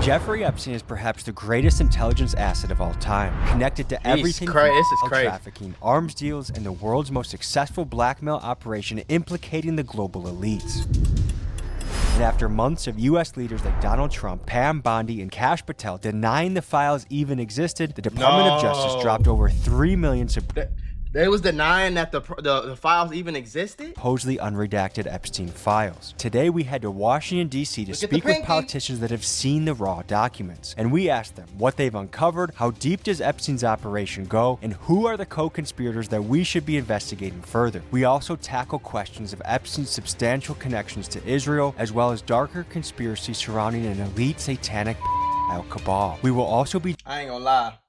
Jeffrey Epstein is perhaps the greatest intelligence asset of all time, connected to everything from drug trafficking, arms deals, and the world's most successful blackmail operation implicating the global elites. And after months of U.S. leaders like Donald Trump, Pam Bondi, and Kash Patel denying the files even existed, the Department of Justice dropped over 3 million They was denying that the files even existed? Supposedly unredacted Epstein files. Today we head to Washington, D.C. to speak with politicians that have seen the raw documents. And we asked them what they've uncovered, how deep does Epstein's operation go, and who are the co-conspirators that we should be investigating further. We also tackle questions of Epstein's substantial connections to Israel, as well as darker conspiracies surrounding an elite satanic cabal. We will also be— I ain't gonna lie.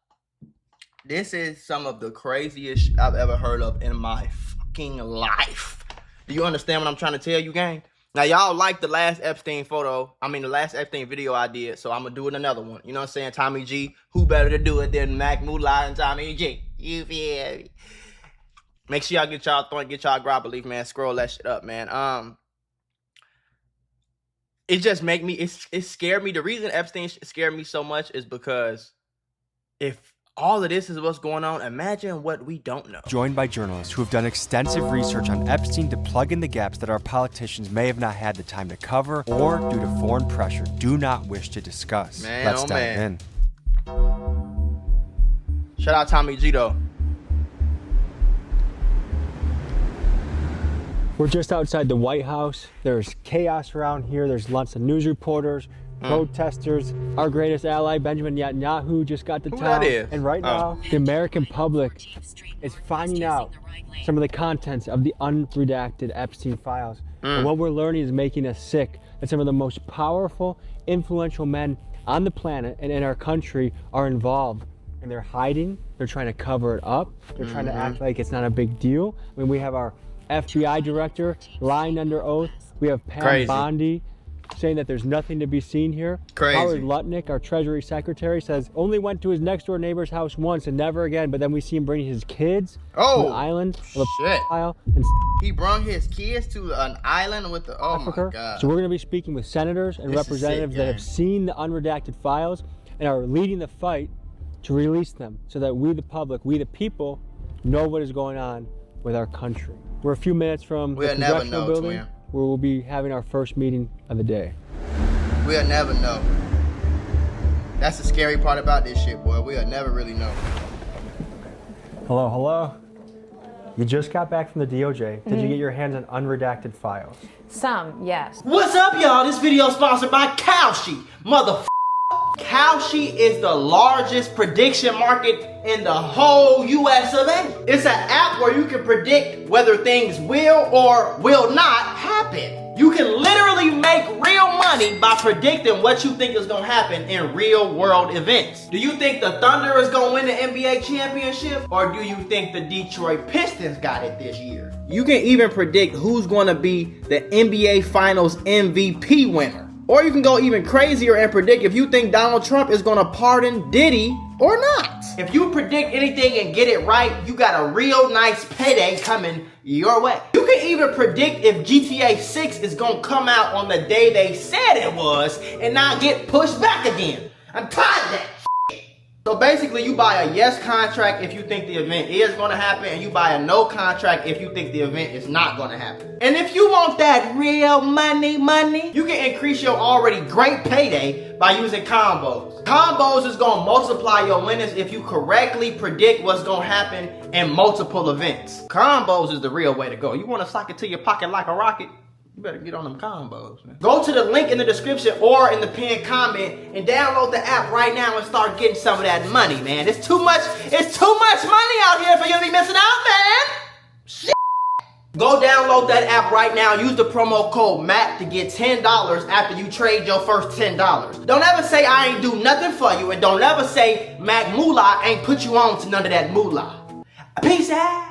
This is some of the craziest shit I've ever heard of in my fucking life. Do you understand what I'm trying to tell you, gang? Now, y'all like the last Epstein the last Epstein video I did, so I'm gonna do it another one. You know what I'm saying? Tommy G, who better to do it than Mula and Tommy G? You feel me? Make sure y'all get y'all grab belief, man. Scroll that shit up, man. It just make me, it scared me. The reason Epstein scared me so much is because if all of this is what's going on, imagine what we don't know. Joined by journalists who have done extensive research on Epstein to plug in the gaps that our politicians may have not had the time to cover or, due to foreign pressure, do not wish to discuss. Man, let's dive in. Shout out Tommy G though. We're just outside the White House. There's chaos around here. There's lots of news reporters, protesters. Our greatest ally, Benjamin Netanyahu, just got to town. That is? And right now, the American public is finding out some of the contents of the unredacted Epstein files. And what we're learning is making us sick that some of the most powerful, influential men on the planet and in our country are involved. And they're hiding. They're trying to cover it up. They're trying to act like it's not a big deal. I mean, we have our FBI director lying under oath. We have Pam Bondi saying that there's nothing to be seen here. Howard Lutnick, our Treasury Secretary, says only went to his next door neighbor's house once and never again, but then we see him bringing his kids to an island of a and he brought his kids to an island with the Africa. My God. So we're going to be speaking with senators and representatives that have seen the unredacted files and are leading the fight to release them so that we, the public, we, the people, know what is going on with our country. We're a few minutes from the Congressional building where we'll be having our first meeting of the day. We'll never know. That's the scary part about this shit, boy. We'll never really know. Hello, hello. You just got back from the DOJ. Did you get your hands on unredacted files? Some, yes. What's up, y'all? This video is sponsored by Kalshi. Kalshi is the largest prediction market in the whole US of A. It's an app where you can predict whether things will or will not happen. You can literally make real money by predicting what you think is going to happen in real world events. Do you think the Thunder is going to win the NBA championship? Or do you think the Detroit Pistons got it this year? You can even predict who's going to be the NBA Finals MVP winner. Or you can go even crazier and predict if you think Donald Trump is going to pardon Diddy or not. If you predict anything and get it right, you got a real nice payday coming your way. You can even predict if GTA 6 is going to come out on the day they said it was and not get pushed back again. I'm tired of that. So basically, you buy a yes contract if you think the event is going to happen, and you buy a no contract if you think the event is not going to happen. And if you want that real money, you can increase your already great payday by using combos. Combos is going to multiply your winnings if you correctly predict what's going to happen in multiple events. Combos is the real way to go. You want to sock it to your pocket like a rocket? You better get on them combos, man. Go to the link in the description or in the pinned comment and download the app right now and start getting some of that money, man. It's too much money out here for you to be missing out, man. Shit. Go download that app right now. Use the promo code MAT to get $10 after you trade your first $10. Don't ever say I ain't do nothing for you, and don't ever say Mac Mula ain't put you on to none of that moolah. Peace out.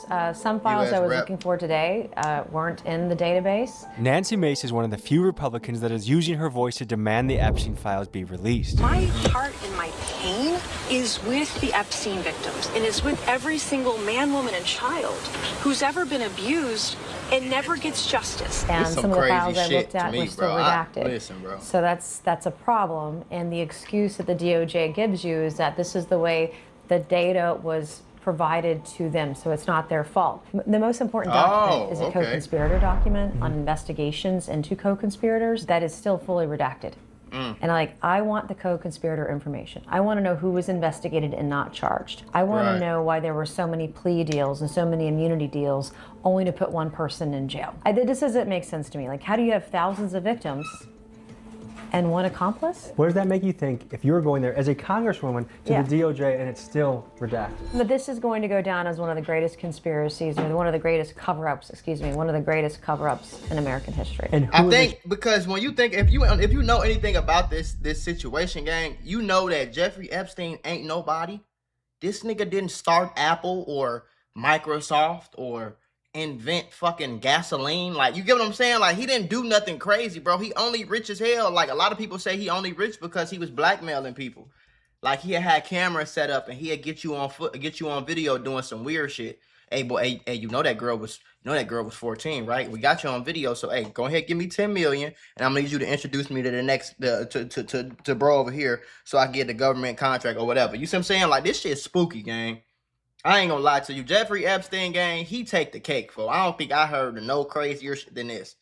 Yes, some files US I was Rep. looking for today weren't in the database. Nancy Mace is one of the few Republicans that is using her voice to demand the Epstein files be released. My heart and my pain is with the Epstein victims, and it's with every single man, woman, and child who's ever been abused and never gets justice. And This some some of the crazy files I shit looked to at me, were still bro. redacted. Listen, bro. So that's a problem. And the excuse that the DOJ gives you is that this is the way the data was provided to them, so it's not their fault. The most important document is a okay. co-conspirator document on investigations into co-conspirators that is still fully redacted. And I want the co-conspirator information. I want to know who was investigated and not charged. I want Right. to know why there were so many plea deals and so many immunity deals only to put one person in jail. This doesn't make sense to me. How do you have thousands of victims and one accomplice? What does that make you think if you were going there as a congresswoman to Yeah. the DOJ and it's still redacted? But this is going to go down as one of the greatest conspiracies, or one of the greatest cover-ups, one of the greatest cover-ups in American history. And who I is think because when you think if you know anything about this situation, gang, you know that Jeffrey Epstein ain't nobody. This nigga didn't start Apple or Microsoft or invent fucking gasoline. You get what I'm saying? He didn't do nothing crazy, bro. He only rich as hell. A lot of people say he only rich because he was blackmailing people. He had cameras set up and he'd get you on video doing some weird shit. Hey boy, hey, you know that girl was 14, right? We got you on video, so hey, go ahead, give me 10 million, and I'm gonna need you to introduce me to the next to bro over here, so I can get the government contract or whatever. You see what I'm saying? This shit's spooky, gang. I ain't gonna lie to you, Jeffrey Epstein, gang, he take the cake, for. I don't think I heard of no crazier shit than this,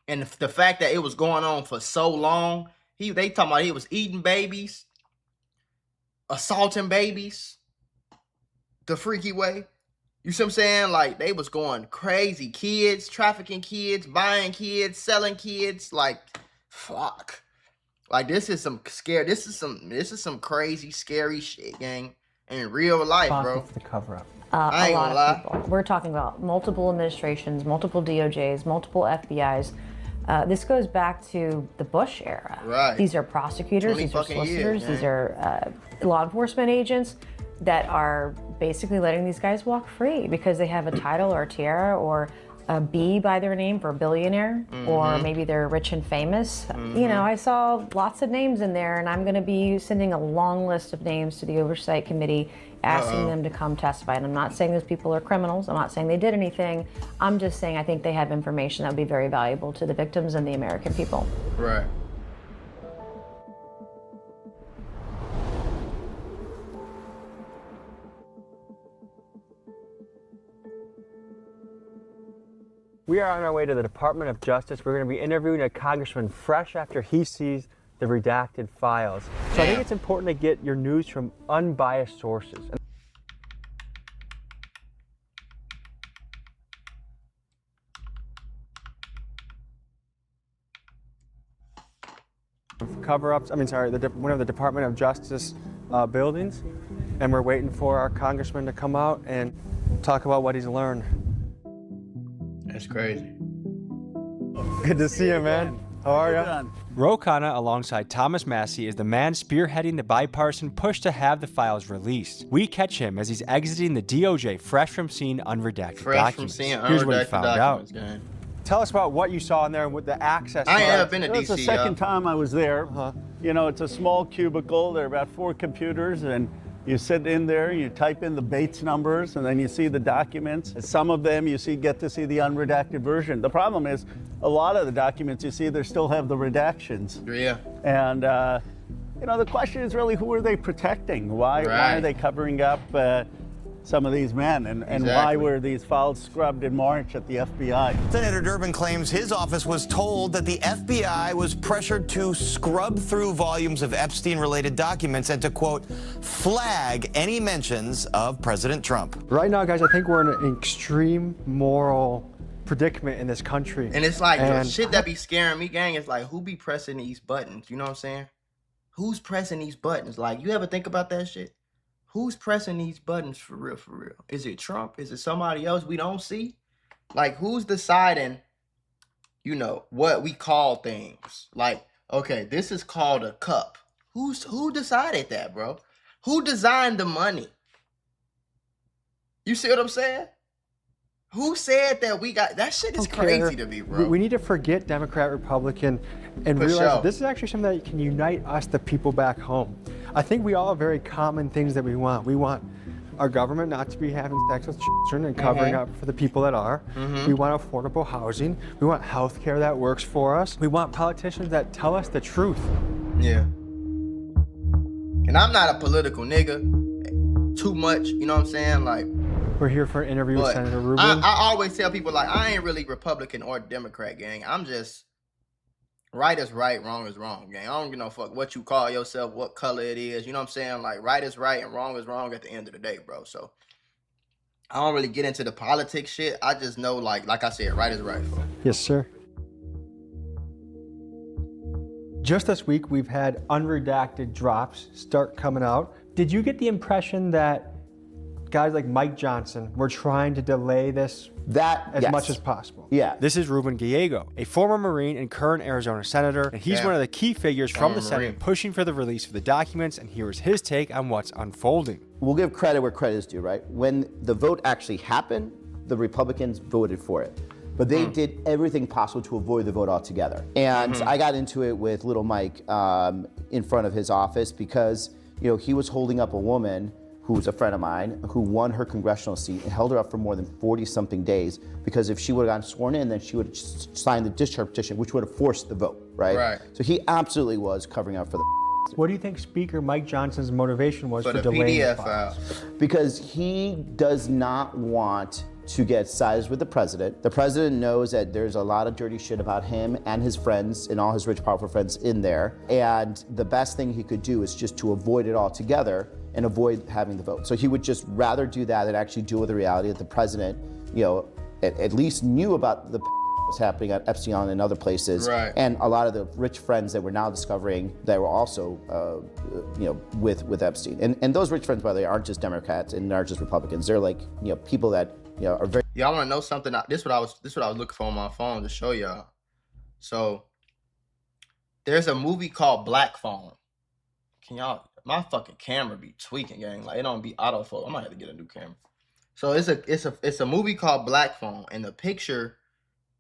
and the fact that it was going on for so long, they talking about he was eating babies, assaulting babies, the freaky way. You see what I'm saying? They was going crazy. Kids, trafficking kids, buying kids, selling kids. Fuck. This is some crazy, scary shit, gang. In real life, bro. the cover-up? I ain't gonna lie. People. We're talking about multiple administrations, multiple DOJs, multiple FBIs. This goes back to the Bush era. Right. These are prosecutors, 20 these are fucking solicitors, years, these are law enforcement agents that are basically letting these guys walk free because they have a title or a tiara or a B by their name for a billionaire, or maybe they're rich and famous. I saw lots of names in there, and I'm going to be sending a long list of names to the Oversight Committee asking them to come testify. And I'm not saying those people are criminals. I'm not saying they did anything. I'm just saying I think they have information that would be very valuable to the victims and the American people. Right. We are on our way to the Department of Justice. We're going to be interviewing a congressman fresh after he sees the redacted files. So I think it's important to get your news from unbiased sources. Cover-ups, one of the Department of Justice buildings, and we're waiting for our congressman to come out and talk about what he's learned. That's crazy. Good to see you, man. How are you? Ro Khanna, alongside Thomas Massey, is the man spearheading the bipartisan push to have the files released. We catch him as he's exiting the DOJ fresh from seeing unredacted documents. Here's what he found out. Gang. Tell us about what you saw in there with the access. I ain't ever been to It was the DC, second y'all. time I was there. It's a small cubicle. There are about 4 computers, and you sit in there, you type in the Bates numbers, and then you see the documents. Some of them you get to see the unredacted version. The problem is, a lot of the documents you see, they still have the redactions. Yeah. And the question is really, who are they protecting? Why are they covering up some of these men, and why Exactly. were these files scrubbed in March at the FBI? Senator Durbin claims his office was told that the FBI was pressured to scrub through volumes of Epstein-related documents and to, quote, flag any mentions of President Trump. Right now, guys, I think we're in an extreme moral predicament in this country. And it's the shit that be scaring me, gang, is who be pressing these buttons? You know what I'm saying? Who's pressing these buttons? You ever think about that shit? Who's pressing these buttons for real, for real? Is it Trump? Is it somebody else we don't see? Who's deciding, what we call things? Okay, this is called a cup. Who decided that, bro? Who designed the money? You see what I'm saying? Who said that we got that shit is crazy to me, bro. We need to forget Democrat, Republican, and For realize sure. this is actually something that can unite us, the people back home. I think we all have very common things that we want. We want our government not to be having sex with children and covering up for the people that are. We want affordable housing. We want health care that works for us. We want politicians that tell us the truth. Yeah. And I'm not a political nigga too much, you know what I'm saying? Like, We're here for an interview with but Senator Rubin. I always tell people, like, I ain't really Republican or Democrat, gang. I'm just right is right, wrong is wrong, gang. I don't give no fuck what you call yourself, what color it is. You know what I'm saying? Like, right is right and wrong is wrong at the end of the day, bro. So I don't really get into the politics shit. I just know, like I said, right is right, bro. Yes, sir. Just this week, we've had unredacted drops start coming out. Did you get the impression that guys like Mike Johnson were trying to delay this as much as possible? Yeah. This is Ruben Gallego, a former Marine and current Arizona Senator, and he's one of the key figures from the Senate pushing for the release of the documents, and here is his take on what's unfolding. We'll give credit where credit is due, right? When the vote actually happened, the Republicans voted for it. But they did everything possible to avoid the vote altogether. And I got into it with little Mike in front of his office because, you know, he was holding up a woman who was a friend of mine who won her congressional seat and held her up for more than 40-something days because if she would have gotten sworn in, then she would have signed the discharge petition, which would have forced the vote, right? Right. So he absolutely was covering up for the What do you think Speaker Mike Johnson's motivation was for the delaying the PDF files? file. because he does not want to get sides with the president. The president knows that there's a lot of dirty shit about him and his friends and all his rich, powerful friends in there. And the best thing he could do is just to avoid it altogether and avoid having the vote. So he would just rather do that than actually deal with the reality that the president, you know, at least knew about the was happening at Epstein and other places. Right. And a lot of the rich friends that we're now discovering that were also, you know, with Epstein. And those rich friends, by the way, aren't just Democrats and aren't just Republicans. They're like, you know, people that, you know, are very. Y'all want to know something? This what I was looking for on my phone to show y'all. So there's a movie called Black Phone. Can y'all? My fucking camera be tweaking, gang. Like it don't be autofocus. I might have to get a new camera. So it's a movie called Black Phone, and the picture,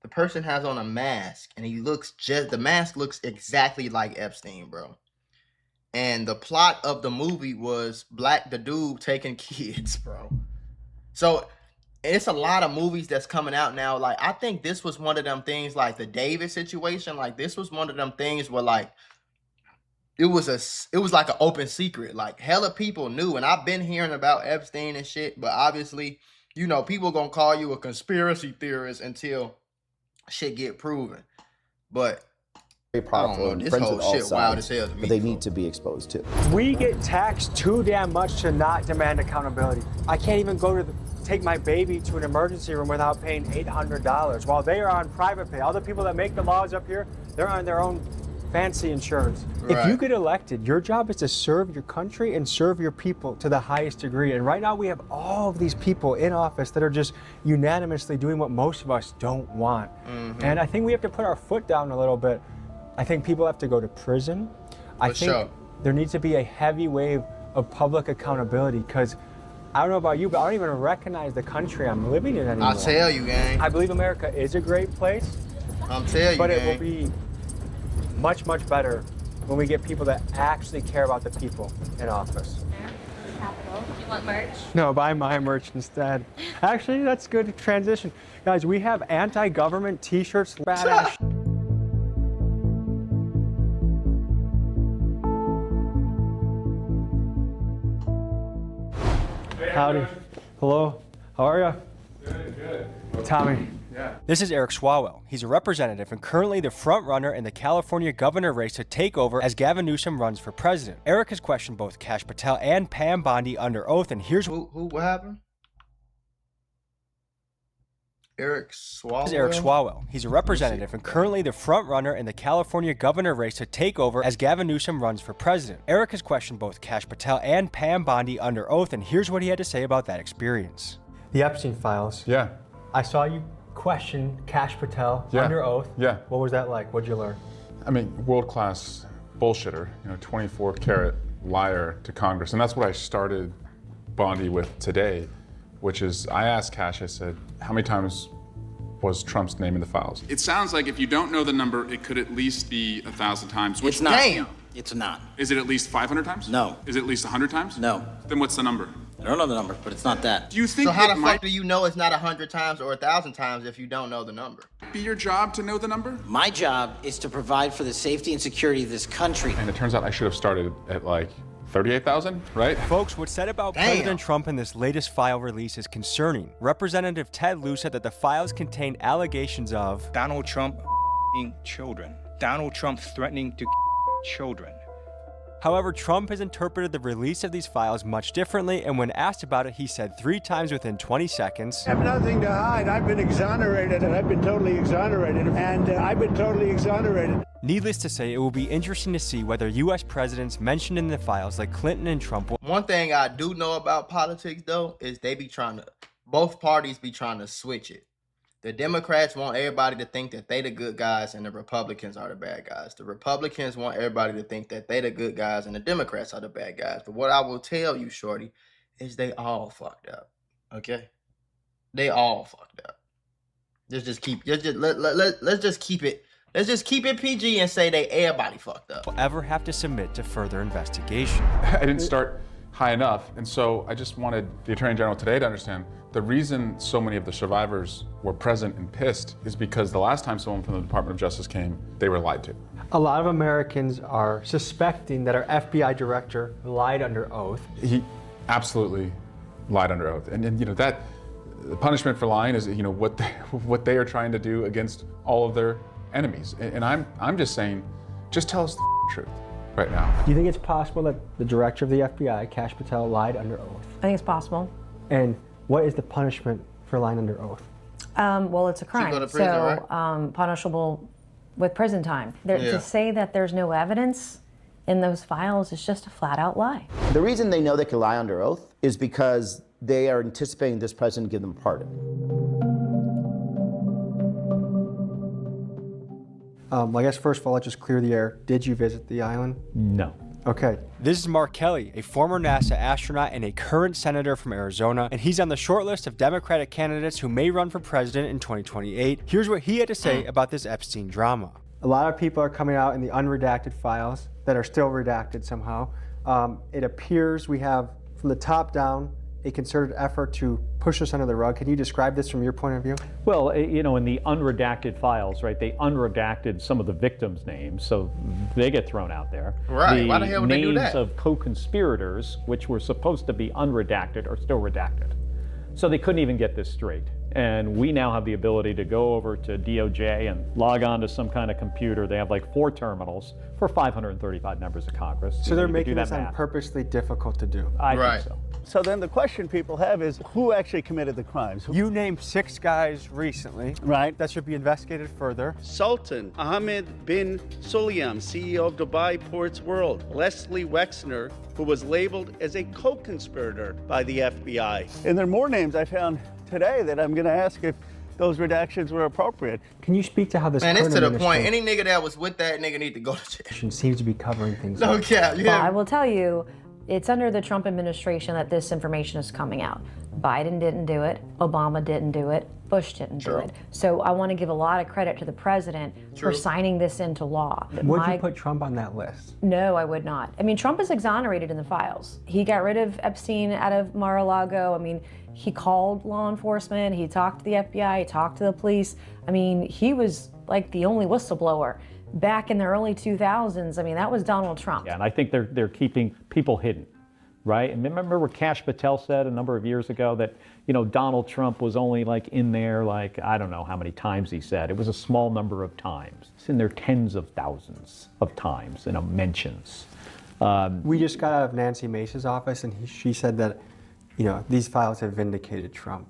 the person has on a mask, and the mask looks exactly like Epstein, bro. And the plot of the movie was the dude taking kids, bro. So it's a lot of movies that's coming out now. Like, I think this was one of them things, like the David situation. Like, this was one of them things where, like, it was like an open secret. Like, hella people knew, and I've been hearing about Epstein and shit. But obviously, you know, people gonna call you a conspiracy theorist until shit get proven. But Very powerful. I don't know, this whole shit wild as hell to me. But they need to be exposed too. We get taxed too damn much to not demand accountability. I can't even go to take my baby to an emergency room without paying $800 while they are on private pay. All the people that make the laws up here, they're on their own fancy insurance. Right. If you get elected, your job is to serve your country and serve your people to the highest degree. And right now we have all of these people in office that are just unanimously doing what most of us don't want. And I think we have to put our foot down a little bit. I think people have to go to prison. I think there needs to be a heavy wave of public accountability because I don't know about you, but I don't even recognize the country I'm living in anymore. I'll tell you, gang. I believe America is a great place, I'm telling you, but gang. it will be much, much better when we get people that actually care about the people in office. Capital. Do you want merch? No, buy my merch instead. Actually, that's good transition. Guys, we have anti-government t-shirts, badass. Howdy. Hello. How are you? Good. Tommy. Yeah. This is Eric Swalwell. He's a representative and currently the front runner in the California governor race to take over as Gavin Newsom runs for president. Eric has questioned both Kash Patel and Pam Bondi under oath, and here's what happened? Eric Swalwell? This is Eric Swalwell. He's a representative and currently the front runner in the California governor race to take over as Gavin Newsom runs for president. Eric has questioned both Kash Patel and Pam Bondi under oath, and here's what he had to say about that experience. The Epstein files. Yeah. I saw you question Kash Patel under oath. Yeah. What was that like? What'd you learn? I mean, world-class bullshitter, 24-karat liar to Congress. And that's what I started Bondi with today, which is I asked Cash, I said, how many times was Trump's name in the files? It sounds like if you don't know the number, it could at least be 1,000 times. Which It's not. Damn. It's not. Is it at least 500 times? No. Is it at least 100 times? No. Then what's the number? I don't know the number, but it's not that. Do you think So how it the might fuck do you know it's not 100 times or 1,000 times if you don't know the number? be your job to know the number? My job is to provide for the safety and security of this country. And it turns out I should have started at like 38,000, right? Folks, what's said about Damn. President Trump in this latest file release is concerning. Representative Ted Lieu said that the files contain allegations of Donald Trump children. Donald Trump threatening to children. However, Trump has interpreted the release of these files much differently, and when asked about it, he said 3 times within 20 seconds, I have nothing to hide. I've been exonerated, and I've been totally exonerated, Needless to say, it will be interesting to see whether U.S. presidents mentioned in the files like Clinton and Trump will. One thing I do know about politics, though, is both parties be trying to switch it. The Democrats want everybody to think that they the good guys and the Republicans are the bad guys. The Republicans want everybody to think that they the good guys and the Democrats are the bad guys. But what I will tell you, shorty, is they all fucked up. Okay? They all fucked up. Let's just keep it PG and say they everybody fucked up. Will ever have to submit to further investigation. I didn't start high enough, and so I just wanted the Attorney General today to understand the reason so many of the survivors were present and pissed is because the last time someone from the Department of Justice came, they were lied to. A lot of Americans are suspecting that our FBI director lied under oath. He absolutely lied under oath, and you know that the punishment for lying is what they are trying to do against all of their enemies. And I'm just saying, just tell us the truth right now. Do you think it's possible that the director of the FBI, Kash Patel, lied under oath? I think it's possible. And what is the punishment for lying under oath? Well, it's a crime, go to prison, so punishable with prison time. To say that there's no evidence in those files is just a flat-out lie. The reason they know they can lie under oath is because they are anticipating this president to give them a pardon. I guess first of all, let's just clear the air. Did you visit the island? No. Okay. This is Mark Kelly, a former NASA astronaut and a current senator from Arizona, and he's on the short list of Democratic candidates who may run for president in 2028. Here's what he had to say about this Epstein drama. A lot of people are coming out in the unredacted files that are still redacted somehow. It appears we have, from the top down, a concerted effort to push us under the rug. Can you describe this from your point of view? Well, in the unredacted files, right, they unredacted some of the victims' names, so they get thrown out there. Right, why the hell would they do that? Names of co-conspirators, which were supposed to be unredacted, are still redacted. So they couldn't even get this straight. And we now have the ability to go over to DOJ and log on to some kind of computer. They have like 4 terminals for 535 members of Congress. So they're making this on purposely difficult to do. I think so. So then the question people have is, who actually committed the crimes? You named 6 guys recently. Right. That should be investigated further. Sultan Ahmed bin Sulayem, CEO of Dubai Ports World. Leslie Wexner, who was labeled as a co-conspirator by the FBI. And there are more names I found today that I'm going to ask if those redactions were appropriate. Can you speak to how this Man, it's to the point. Any nigga that was with that nigga need to go to jail. Seems to be covering things No up. cap. Well, I will tell you, it's under the Trump administration that this information is coming out. Biden didn't do it. Obama didn't do it. Bush didn't do it. So I want to give a lot of credit to the president for signing this into law. Would you put Trump on that list? No, I would not. I mean, Trump is exonerated in the files. He got rid of Epstein out of Mar-a-Lago. I mean, he called law enforcement. He talked to the FBI. He talked to the police. I mean, he was like the only whistleblower. Back in the early 2000s, I mean, that was Donald Trump. Yeah, and I think they're keeping people hidden, right? And remember what Kash Patel said a number of years ago that, Donald Trump was only like in there, like, I don't know how many times he said. It was a small number of times. It's in there tens of thousands of times, mentions. We just got out of Nancy Mace's office, and she said that, these files have vindicated Trump.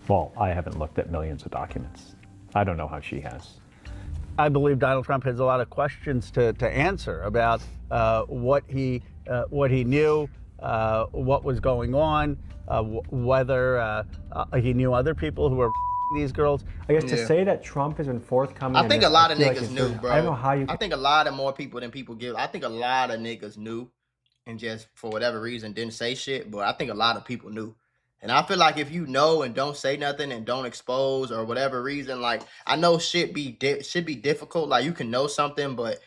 Well, I haven't looked at millions of documents. I don't know how she has. I believe Donald Trump has a lot of questions to answer about what he knew, what was going on, whether he knew other people who were these girls. I guess to say that Trump has been forthcoming. I think a lot of niggas knew, bro. I don't know how you. I think a lot of more people than people give. I think a lot of niggas knew, and just for whatever reason didn't say shit. But I think a lot of people knew, And I feel like if you know and don't say nothing and don't expose or whatever reason, like I know shit should be difficult. Like you can know something, but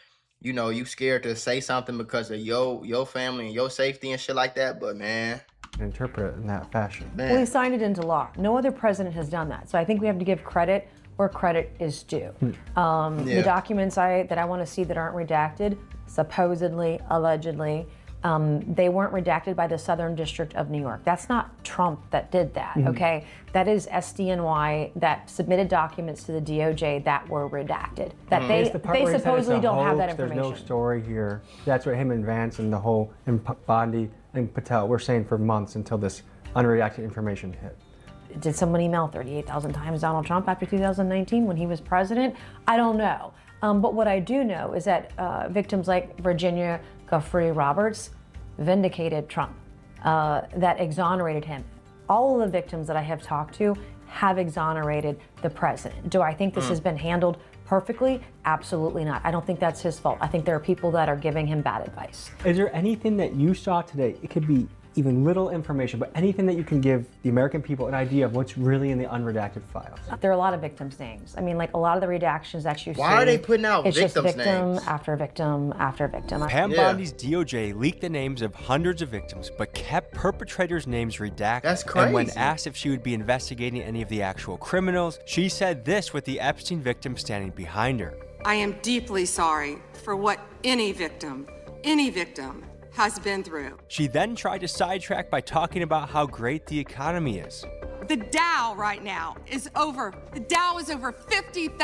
you know you scared to say something because of your family and your safety and shit like that. But man, interpret it in that fashion. Man. Well, he signed it into law. No other president has done that. So I think we have to give credit where credit is due. The documents that I want to see that aren't redacted, supposedly, allegedly, they weren't redacted by the Southern District of New York. That's not Trump that did that, okay? That is SDNY that submitted documents to the DOJ that were redacted. That they supposedly don't have that information. There's no story here. That's what him and Vance and the whole, and Bondi and Patel were saying for months until this unredacted information hit. Did someone email 38,000 times Donald Trump after 2019 when he was president? I don't know. But what I do know is that victims like Virginia Giuffre Roberts vindicated Trump, that exonerated him. All of the victims that I have talked to have exonerated the president. Do I think this has been handled perfectly? Absolutely not. I don't think that's his fault. I think there are people that are giving him bad advice. Is there anything that you saw today? It could be even little information, but anything that you can give the American people an idea of what's really in the unredacted files. There are a lot of victims' names. I mean, like a lot of the redactions that you see. Why are they putting out it's victims' just victim names? after victim after victim. Pam Bondi's DOJ leaked the names of hundreds of victims, but kept perpetrators' names redacted. That's crazy. And when asked if she would be investigating any of the actual criminals, she said this with the Epstein victim standing behind her. I am deeply sorry for what any victim has been through. She then tried to sidetrack by talking about how great the economy is. The Dow right now is over $50,000.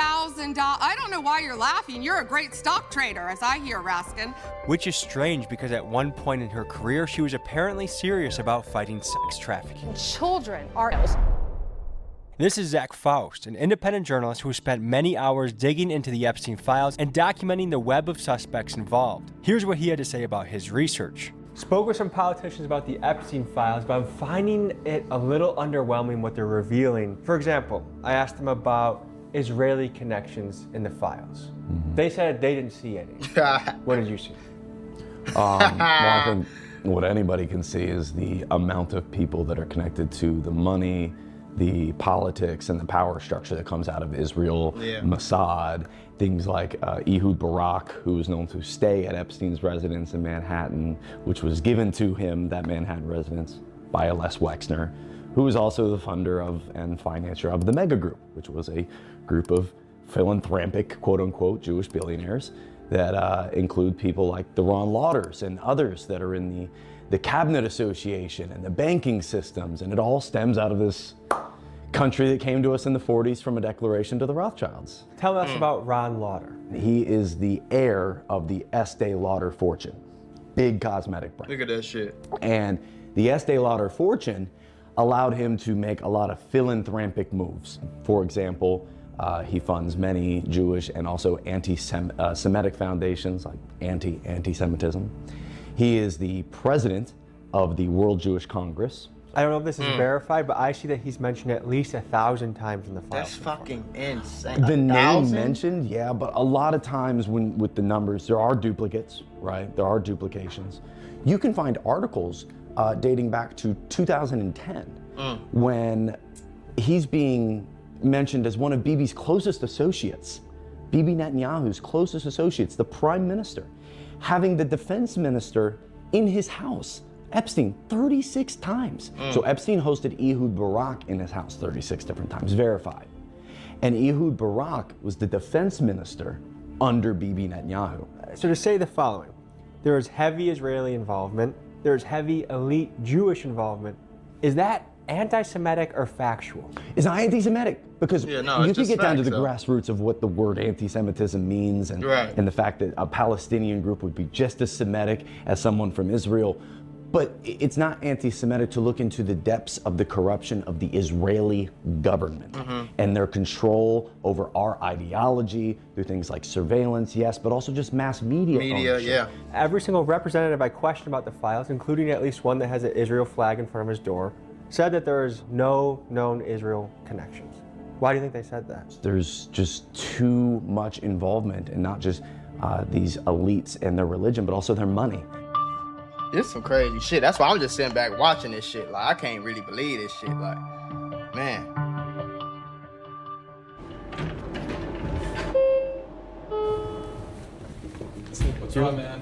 I don't know why you're laughing. You're a great stock trader, as I hear, Raskin. Which is strange because at one point in her career, she was apparently serious about fighting sex trafficking. Children are... This is Zach Faust, an independent journalist who spent many hours digging into the Epstein files and documenting the web of suspects involved. Here's what he had to say about his research. Spoke with some politicians about the Epstein files, but I'm finding it a little underwhelming what they're revealing. For example, I asked them about Israeli connections in the files. They said they didn't see any. What did you see? Well, I think what anybody can see is the amount of people that are connected to the money, the politics, and the power structure that comes out of Israel, Mossad, things like Ehud Barak, who is known to stay at Epstein's residence in Manhattan, which was given to him, that Manhattan residence, by a Les Wexner, who is also the funder of and financier of the Mega Group, which was a group of philanthropic, quote-unquote, Jewish billionaires that include people like the Ron Lauders and others that are in the Cabinet Association and the banking systems, and it all stems out of this country that came to us in the 40s from a declaration to the Rothschilds. Tell us about Ron Lauder. He is the heir of the Estee Lauder fortune, big cosmetic brand. Look at that shit. And the Estee Lauder fortune allowed him to make a lot of philanthropic moves. For example, he funds many Jewish and also anti-Semitic foundations, like anti-Semitism. He is the president of the World Jewish Congress. I don't know if this is verified, but I see that he's mentioned at least 1,000 times in the file. That's fucking insane. The name mentioned, yeah, but a lot of times when with the numbers, there are duplicates, right? There are duplications. You can find articles dating back to 2010 when he's being mentioned as one of Bibi's closest associates, Bibi Netanyahu's closest associates, the prime minister, having the defense minister in his house. Epstein, 36 times. So Epstein hosted Ehud Barak in his house 36 different times, verified. And Ehud Barak was the defense minister under Bibi Netanyahu. So to say the following, there is heavy Israeli involvement, there's heavy elite Jewish involvement. Is that anti-Semitic or factual? It's not anti-Semitic because Yeah, no, you it's can just get down to facts, the though. grassroots of what the word anti-Semitism means and, Right. and the fact that a Palestinian group would be just as Semitic as someone from Israel. But it's not anti-Semitic to look into the depths of the corruption of the Israeli government and their control over our ideology through things like surveillance, yes, but also just mass media ownership. Every single representative I questioned about the files, including at least one that has an Israel flag in front of his door, said that there is no known Israel connections. Why do you think they said that? There's just too much involvement in not just these elites and their religion, but also their money. This some crazy shit. That's why I'm just sitting back watching this shit. Like, I can't really believe this shit. Like, man. What's up, man?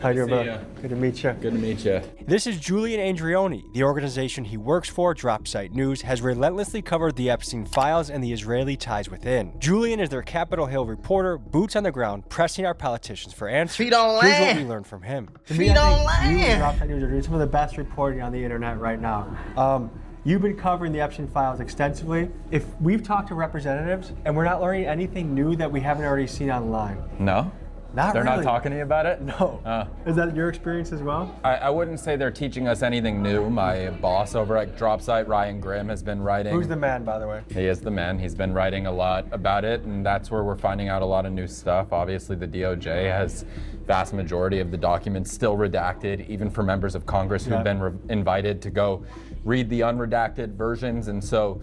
How you doing, bro? Good to meet you. Good to meet you. This is Julian Andrioni. The organization he works for, Dropsite News, has relentlessly covered the Epstein files and the Israeli ties within. Julian is their Capitol Hill reporter, boots on the ground, pressing our politicians for answers. Feet on Here's what land. we learned from him. Feet on You and land. Dropsite News are doing some of the best reporting on the internet right now. You've been covering the Epstein files extensively. If we've talked to representatives and we're not learning anything new that we haven't already seen online. No? Not They're really. not talking to you about it? No. Is that your experience as well? I wouldn't say they're teaching us anything new. My boss over at Dropsite, Ryan Grimm, has been writing. Who's the man, by the way? He is the man. He's been writing a lot about it, and that's where we're finding out a lot of new stuff. Obviously, the DOJ has vast majority of the documents still redacted, even for members of Congress who've been invited to go read the unredacted versions, and so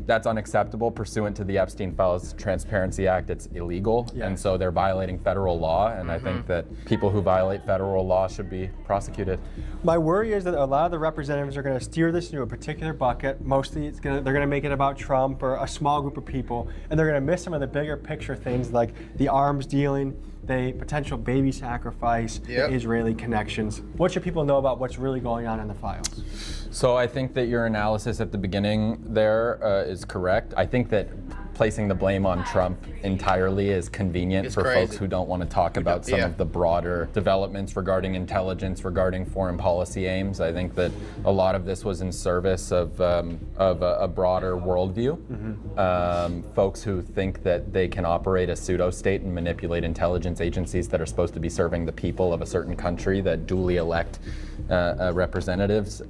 that's unacceptable pursuant to the Epstein Files Transparency Act. It's illegal, and so they're violating federal law, and I think that people who violate federal law should be prosecuted. My worry is that a lot of the representatives are going to steer this into a particular bucket. Mostly, they're going to make it about Trump or a small group of people, and they're going to miss some of the bigger picture things like the arms dealing, the potential baby sacrifice, the Israeli connections. What should people know about what's really going on in the files? So I think that your analysis at the beginning there is correct. I think that placing the blame on Trump entirely is convenient for folks who don't want to talk about some of the broader developments regarding intelligence, regarding foreign policy aims. I think that a lot of this was in service of a broader worldview. Folks who think that they can operate a pseudo-state and manipulate intelligence agencies that are supposed to be serving the people of a certain country that duly elect representatives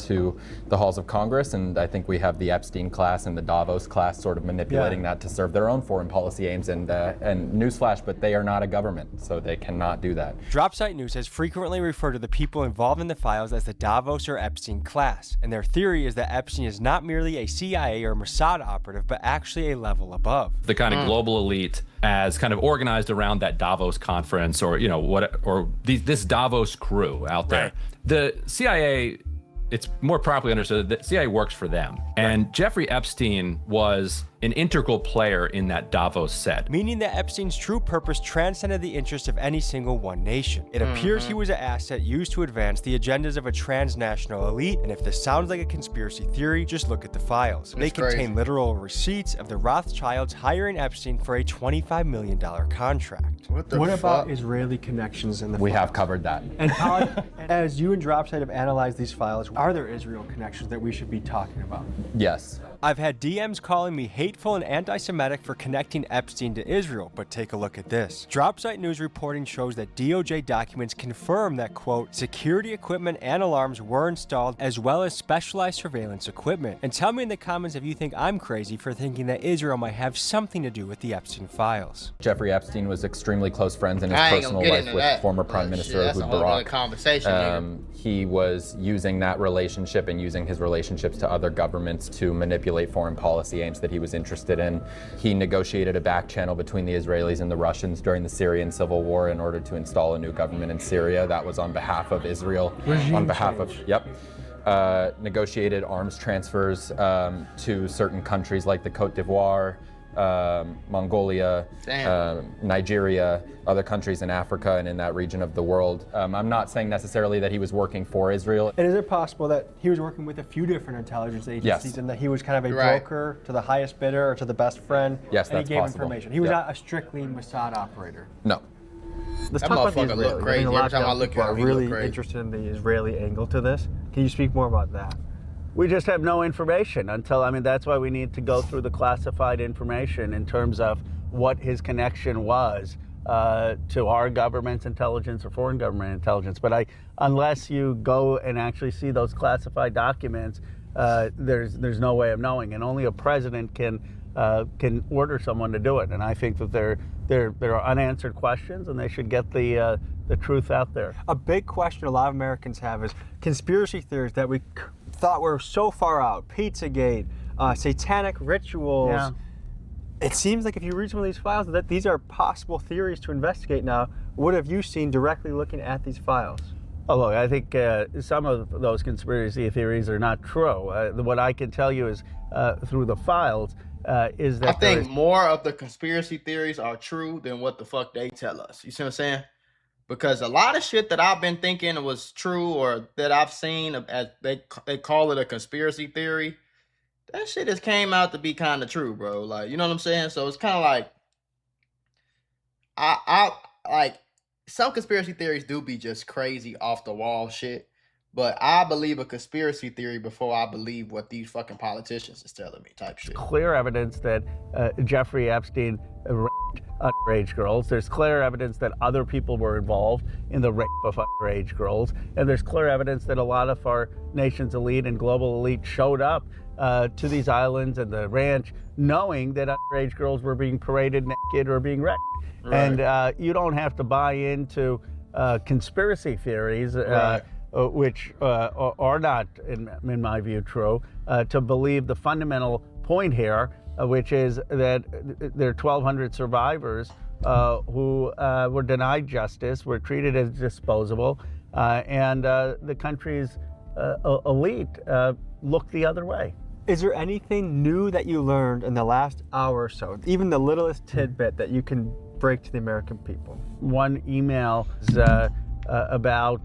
to the halls of Congress, and I think we have the Epstein class and the Davos class sort of manipulating that to serve their own foreign policy aims, and newsflash, but they are not a government, so they cannot do that. Dropsite News has frequently referred to the people involved in the files as the Davos or Epstein class, and their theory is that Epstein is not merely a CIA or Mossad operative, but actually a level above. The kind of global elite as kind of organized around that Davos conference, or this Davos crew out there. The CIA, it's more properly understood that CIA works for them. And Jeffrey Epstein was an integral player in that Davos set. Meaning that Epstein's true purpose transcended the interests of any single one nation. It appears he was an asset used to advance the agendas of a transnational elite, and if this sounds like a conspiracy theory, just look at the files. They contain literal receipts of the Rothschilds hiring Epstein for a $25 million contract. What about Israeli connections in the files? We have covered that. And how, as you and Dropsite have analyzed these files, are there Israel connections that we should be talking about? Yes. I've had DMs calling me hateful and anti-Semitic for connecting Epstein to Israel, but take a look at this. Dropsite News reporting shows that DOJ documents confirm that, quote, security equipment and alarms were installed, as well as specialized surveillance equipment. And tell me in the comments if you think I'm crazy for thinking that Israel might have something to do with the Epstein files. Jeffrey Epstein was extremely close friends in his personal life with former Prime Minister Ehud Barak. He was using that relationship and using his relationships to other governments to manipulate foreign policy aims that he was interested in. He negotiated a back channel between the Israelis and the Russians during the Syrian civil war in order to install a new government in Syria. That was on behalf of Israel. Negotiated arms transfers to certain countries like the Cote d'Ivoire, Mongolia, Nigeria, other countries in Africa and in that region of the world. I'm not saying necessarily that he was working for Israel. And is it possible that he was working with a few different intelligence agencies and that he was kind of a broker to the highest bidder or to the best friend? Yes, and that's he gave possible. information. He was not a strictly Mossad operator. No. Let's That talk about the motherfucker look Israelis. crazy. I think a lot Every time I of look people at are him, he look really crazy. interested in the Israeli angle to this. Can you speak more about that? We just have no information that's why we need to go through the classified information in terms of what his connection was to our government's intelligence or foreign government intelligence. But unless you go and actually see those classified documents, there's no way of knowing, and only a president can order someone to do it. And I think that there are unanswered questions, and they should get the truth out there. A big question a lot of Americans have is conspiracy theories that we thought were so far out. Pizzagate, satanic rituals. Yeah. It seems like if you read some of these files that these are possible theories to investigate now. What have you seen directly looking at these files? Oh, look, I think some of those conspiracy theories are not true. What I can tell you is through the files is that I think more of the conspiracy theories are true than what the fuck they tell us. You see what I'm saying? Because a lot of shit that I've been thinking was true or that I've seen as they call it a conspiracy theory, that shit has came out to be kind of true, bro. Like, you know what I'm saying? So it's kind of like I like some conspiracy theories do be just crazy off the wall shit, but I believe a conspiracy theory before I believe what these fucking politicians is telling me type shit. clear evidence that Jeffrey Epstein raped underage girls. There's clear evidence that other people were involved in the rape of underage girls. And there's clear evidence that a lot of our nation's elite and global elite showed up to these islands and the ranch knowing that underage girls were being paraded naked or being raped. Right. And you don't have to buy into conspiracy theories, which are not, in my view, true, to believe the fundamental point here, which is that there are 1,200 survivors who were denied justice, were treated as disposable, and the country's elite looked the other way. Is there anything new that you learned in the last hour or so, even the littlest tidbit that you can break to the American people? One email is, about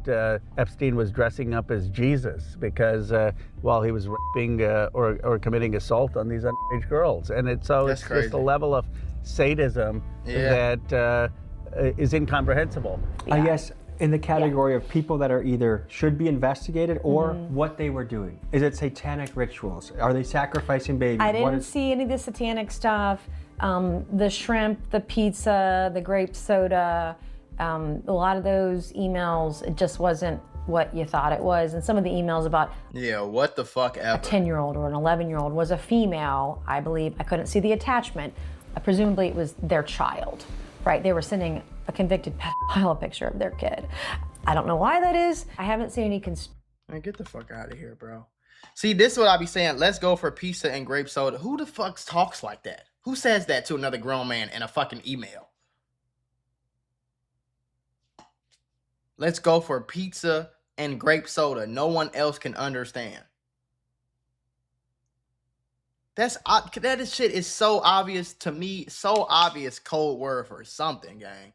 Epstein was dressing up as Jesus because while he was raping or committing assault on these underage girls. And it's just a level of sadism that is incomprehensible. I guess in the category of people that are either should be investigated or what they were doing. Is it satanic rituals? Are they sacrificing babies? I didn't see any of the satanic stuff. The shrimp, the pizza, the grape soda, a lot of those emails, it just wasn't what you thought it was. And some of the emails about what the fuck ever. A 10-year-old or an 11-year-old was a female, I believe. I couldn't see the attachment. Presumably it was their child, right? They were sending a convicted pedophile a picture of their kid. I don't know why that is. I haven't seen any Man, get the fuck out of here, bro. See, this is what I be saying. Let's go for pizza and grape soda. Who the fuck talks like that? Who says that to another grown man in a fucking email? Let's go for pizza and grape soda. No one else can understand. That shit is so obvious to me. So obvious code word for something, gang.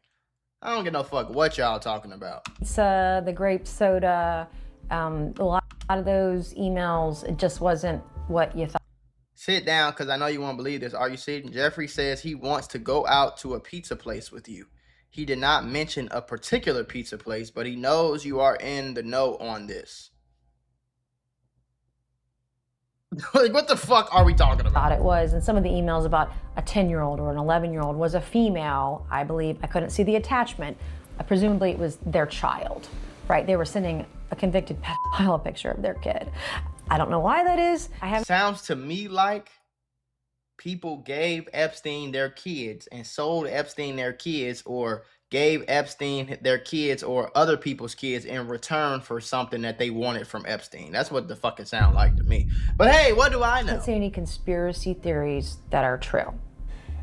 I don't give no fuck what y'all talking about. pizza, the grape soda, a lot of those emails, it just wasn't what you thought. Sit down, because I know you won't believe this. Are you sitting? Jeffrey says he wants to go out to a pizza place with you. He did not mention a particular pizza place, but he knows you are in the know on this. Like, what the fuck are we talking about? It was, and some of the emails about a 10-year-old or an 11-year-old was a female, I believe. I couldn't see the attachment. Presumably it was their child, right? They were sending a convicted pedophile a picture of their kid. I don't know why that is. Sounds to me like people gave Epstein their kids and sold Epstein their kids, or gave Epstein their kids or other people's kids in return for something that they wanted from Epstein. That's what the fuck it sound like to me. But hey, what do I know? I don't see any conspiracy theories that are true.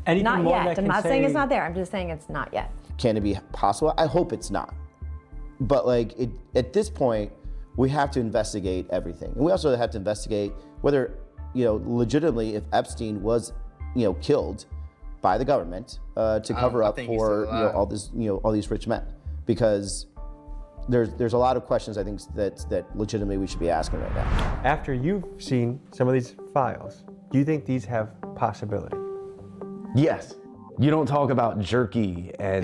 Anything not more yet. that I'm can not saying it's say- not there. I'm just saying it's not yet. Can it be possible? I hope it's not. But like at this point, we have to investigate everything. And we also have to investigate whether, legitimately, if Epstein was, killed by the government to cover up for all these rich men, because there's a lot of questions I think that legitimately we should be asking right now. After you've seen some of these files, do you think these have possibility? Yes. You don't talk about jerky and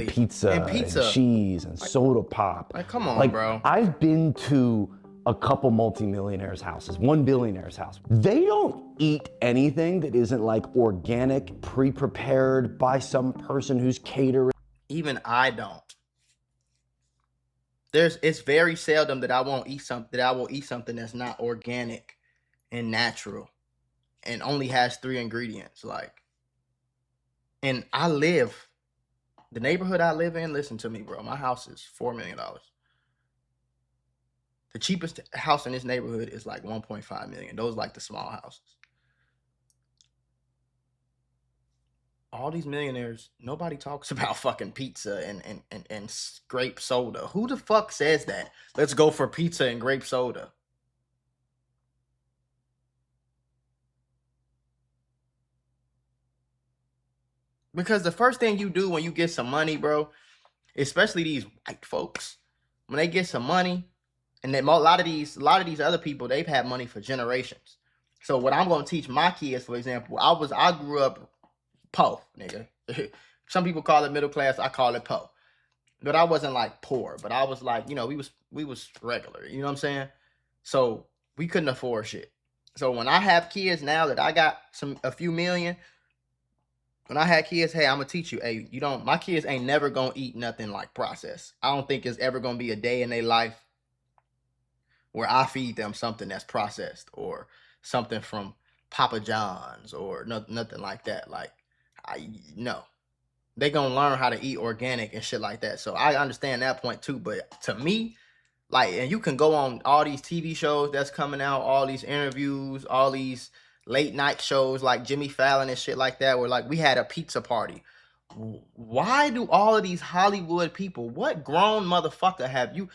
pizza and cheese and soda pop. Like, come on, bro. I've been to a couple multimillionaires' houses, one billionaire's house. They don't eat anything that isn't like organic, pre-prepared by some person who's catering. Even I don't. It's very seldom that I will eat something that's not organic and natural and only has 3 ingredients. And the neighborhood I live in, listen to me, bro. My house is $4 million. The cheapest house in this neighborhood is like 1.5 million. Those like the small houses. all these millionaires, nobody talks about fucking pizza and grape soda. Who the fuck says that? Let's go for pizza and grape soda. Because the first thing you do when you get some money, bro, especially these white folks, when they get some money, and then a lot of these other people, they've had money for generations. So what I'm gonna teach my kids, for example, I grew up poor, nigga. Some people call it middle class, I call it poor. But I wasn't like poor, but I was like, you know, we was regular, you know what I'm saying? So we couldn't afford shit. So when I have kids now that I got a few million, when I had kids, hey, I'm gonna teach you, hey, my kids ain't never gonna eat nothing like processed. I don't think it's ever gonna be a day in their life where I feed them something that's processed or something from Papa John's or nothing like that. Like, no. They gonna learn how to eat organic and shit like that. So I understand that point too. But to me, like, and you can go on all these TV shows that's coming out, all these interviews, all these late night shows like Jimmy Fallon and shit like that, where like we had a pizza party. Why do all of these Hollywood people, what grown motherfucker have you?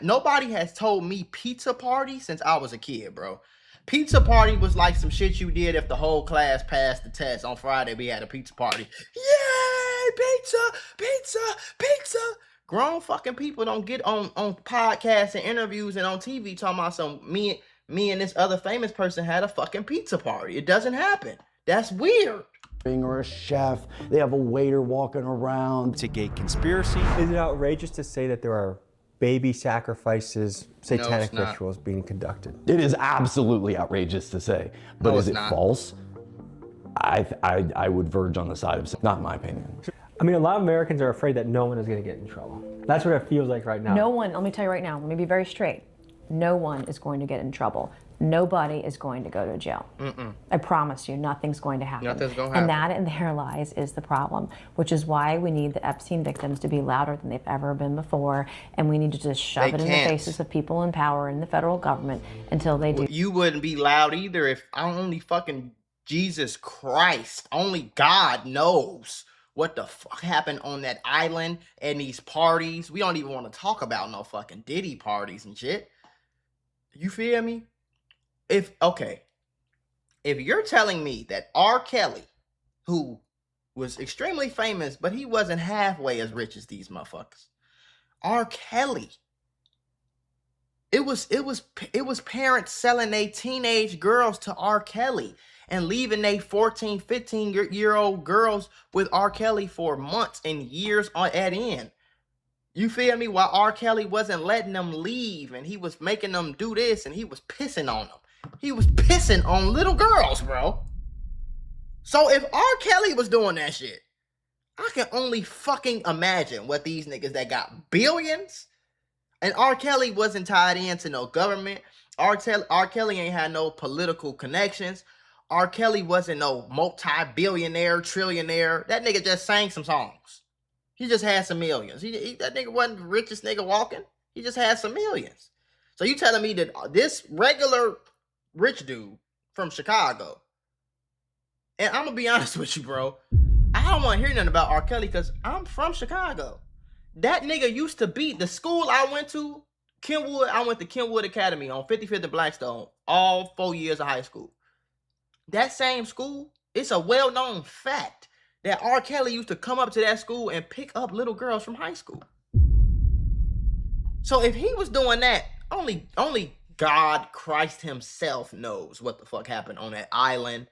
Nobody has told me pizza party since I was a kid, bro. Pizza party was like some shit you did if the whole class passed the test. On Friday, we had a pizza party. Yay, pizza, pizza, pizza. Grown fucking people don't get on podcasts and interviews and on TV talking about some me and this other famous person had a fucking pizza party. It doesn't happen. That's weird. Or a chef, they have a waiter walking around. It's a gay conspiracy. Is it outrageous to say that there are baby sacrifices, satanic rituals being conducted? It is absolutely outrageous to say, but is it false? I would verge on the side of not my opinion. I mean, a lot of Americans are afraid that no one is going to get in trouble. That's what it feels like right now. No one, let me tell you right now, let me be very straight. No one is going to get in trouble. Nobody is going to go to jail. I promise you, nothing's going to happen. Nothing's going to happen. And that and there lies is the problem, which is why we need the Epstein victims to be louder than they've ever been before, and we need to just shove it in the faces of people in power in the federal government until they do. You wouldn't be loud either if only fucking Jesus Christ, only God knows what the fuck happened on that island and these parties. We don't even want to talk about no fucking Diddy parties and shit. You feel me? If you're telling me that R. Kelly, who was extremely famous, but he wasn't halfway as rich as these motherfuckers. R. Kelly. It was parents selling their teenage girls to R. Kelly and leaving they 14, 15-year-old girls with R. Kelly for months and years at end. You feel me? While R. Kelly wasn't letting them leave and he was making them do this and he was pissing on them. He was pissing on little girls, bro. So if R. Kelly was doing that shit, I can only fucking imagine what these niggas that got billions, and R. Kelly wasn't tied into no government. R. Kelly ain't had no political connections. R. Kelly wasn't no multi-billionaire, trillionaire. That nigga just sang some songs. He just had some millions. That nigga wasn't the richest nigga walking. He just had some millions. So you telling me that this regular rich dude from Chicago, and I'm gonna be honest with you, bro, I don't want to hear nothing about R. Kelly because I'm from Chicago. That nigga used to be the school I went to, Kenwood. I went to Kenwood Academy on 55th and Blackstone all 4 years of high school. That same school, it's a well-known fact that R. Kelly used to come up to that school and pick up little girls from high school. So if he was doing that, only God, Christ himself knows what the fuck happened on that island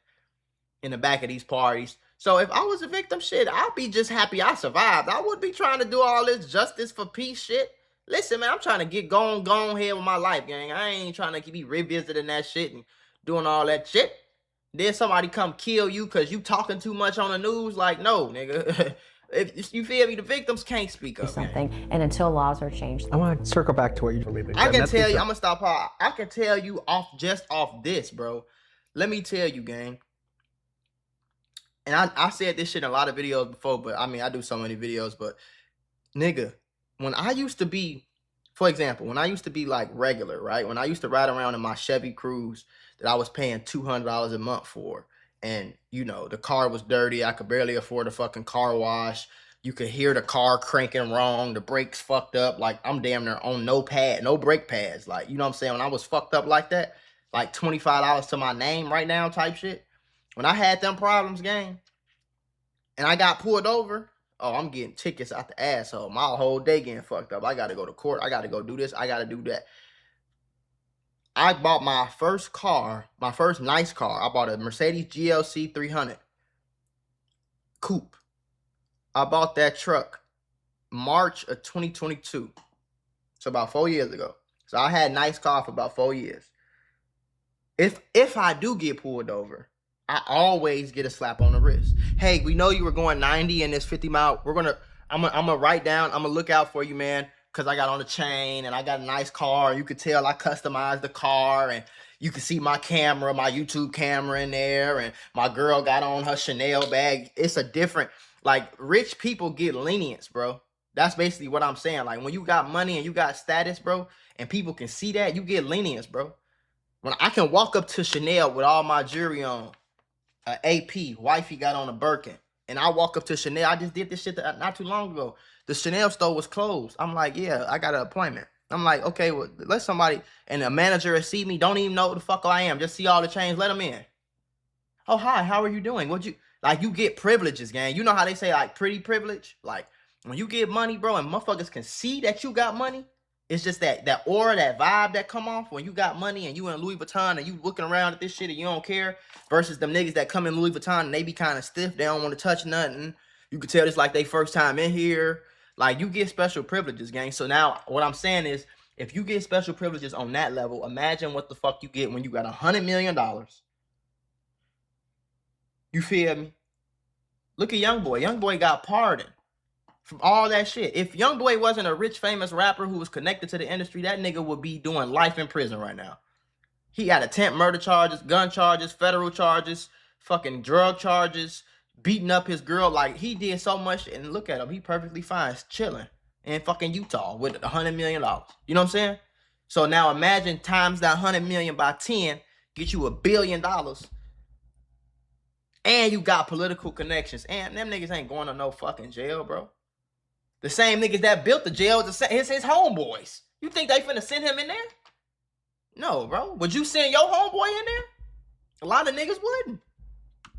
in the back of these parties. So if I was a victim, shit, I'd be just happy I survived. I wouldn't be trying to do all this justice for peace shit. Listen, man, I'm trying to get gone ahead with my life, gang. I ain't trying to be revisiting that shit and doing all that shit. Then somebody come kill you because you talking too much on the news. Like, no, nigga. If you feel me, the victims can't speak up. Something, and until laws are changed. I want to circle back to what you believe in. I can tell you, I'm gonna stop. I can tell you off this, bro. Let me tell you, gang. And I said this shit in a lot of videos before, but I mean, I do so many videos, but nigga, when I used to be, for example, when I used to be like regular, right? When I used to ride around in my Chevy Cruze that I was paying $200 a month for, And, you know, the car was dirty. I could barely afford a fucking car wash. You could hear the car cranking wrong. The brakes fucked up. Like, I'm damn near on no brake pads. Like, you know what I'm saying? When I was fucked up like that, like $25 to my name right now type shit. When I had them problems, gang, and I got pulled over, oh, I'm getting tickets out the asshole. My whole day getting fucked up. I got to go to court. I got to go do this. I got to do that. I bought my first car, my first nice car. I bought a Mercedes GLC 300 coupe. I bought that truck March of 2022. So about 4 years ago. So I had a nice car for about 4 years. If I do get pulled over, I always get a slap on the wrist. Hey, we know you were going 90 in this 50 mile. I'm gonna write down, I'm gonna look out for you, man, because I got on the chain and I got a nice car. You could tell I customized the car, and you can see my camera, my YouTube camera in there, and my girl got on her Chanel bag. It's a different, like, rich people get lenience, bro. That's basically what I'm saying. Like, when you got money and you got status, bro, and people can see that, you get lenience, bro. When I can walk up to Chanel with all my jewelry on, AP, wifey got on a Birkin, and I walk up to Chanel. I just did this shit not too long ago. The Chanel store was closed. I'm like, yeah, I got an appointment. I'm like, okay, well, let somebody, and the manager see me, don't even know who the fuck I am, just see all the chains, let them in. Oh, hi, how are you doing? You get privileges, gang. You know how they say, like, pretty privilege? Like, when you get money, bro, and motherfuckers can see that you got money, it's just that aura, that vibe that come off when you got money and you in Louis Vuitton and you looking around at this shit and you don't care, versus them niggas that come in Louis Vuitton and they be kind of stiff. They don't want to touch nothing. You can tell it's like they first time in here. Like, you get special privileges, gang. So now what I'm saying is, if you get special privileges on that level, imagine what the fuck you get when you got $100 million. You feel me? Look at Youngboy. Youngboy got pardoned from all that shit. If Youngboy wasn't a rich, famous rapper who was connected to the industry, that nigga would be doing life in prison right now. He got attempt murder charges, gun charges, federal charges, fucking drug charges, beating up his girl. Like, he did so much, and look at him. He perfectly fine, chilling in fucking Utah with $100 million. You know what I'm saying? So now imagine times that 100 million by 10, get you $1 billion. And you got political connections. And them niggas ain't going to no fucking jail, bro. The same niggas that built the jail is his homeboys. You think they finna send him in there? No, bro. Would you send your homeboy in there? A lot of niggas wouldn't.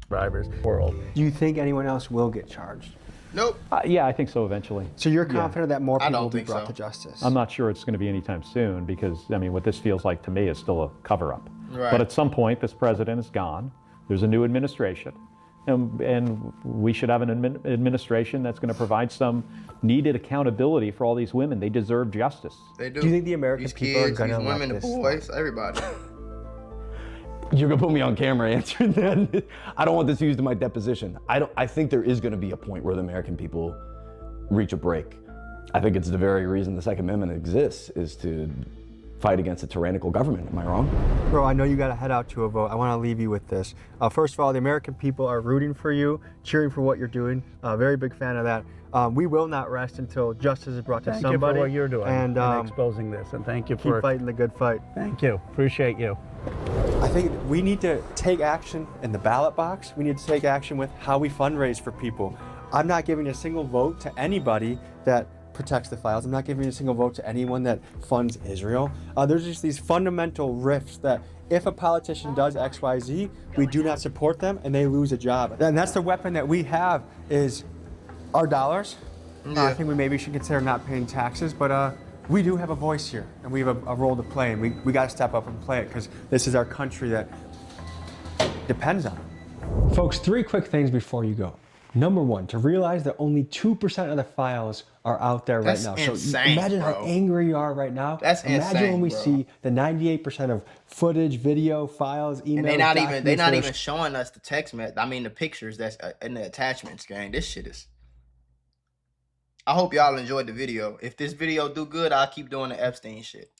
Survivors world. Do you think anyone else will get charged? Nope. Yeah, I think so eventually. So you're confident that more I people don't will be think brought so. to justice? I'm not sure it's going to be anytime soon because, I mean, what this feels like to me is still a cover-up. Right. But at some point, this president is gone. There's a new administration. And we should have an administration that's going to provide some needed accountability for all these women. They deserve justice. They do. Do you think the American these people kids, are going to these let women, the this boys, everybody. You're gonna put me on camera answering that. I don't want this used in my deposition. I think there is gonna be a point where the American people reach a break. I think it's the very reason the Second Amendment exists, is to fight against a tyrannical government. Am I wrong? Bro, I know you got to head out to a vote. I want to leave you with this. First of all, the American people are rooting for you, cheering for what you're doing. Very big fan of that. We will not rest until justice is brought to somebody. Thank you for what you're doing and exposing this, and thank you keep for fighting the good fight. Thank you. Appreciate you. I think we need to take action in the ballot box. We need to take action with how we fundraise for people. I'm not giving a single vote to anybody that protects the files. I'm not giving a single vote to anyone that funds Israel. There's just these fundamental rifts that if a politician does X, Y, Z, we do not support them and they lose a job. And that's the weapon that we have, is our dollars. I think we maybe should consider not paying taxes, but we do have a voice here and we have a role to play, and we got to step up and play it because this is our country that depends on it. Folks, 3 quick things before you go. Number 1, to realize that only 2% of the files are out there right now. Insane, so imagine bro. how angry you are right now. That's imagine insane, when we bro. see the 98% of footage, video, files, emails, And they're documents not that even showing us the text message. I mean, the pictures that's in the attachments, gang. This shit is. I hope y'all enjoyed the video. If this video do good, I'll keep doing the Epstein shit.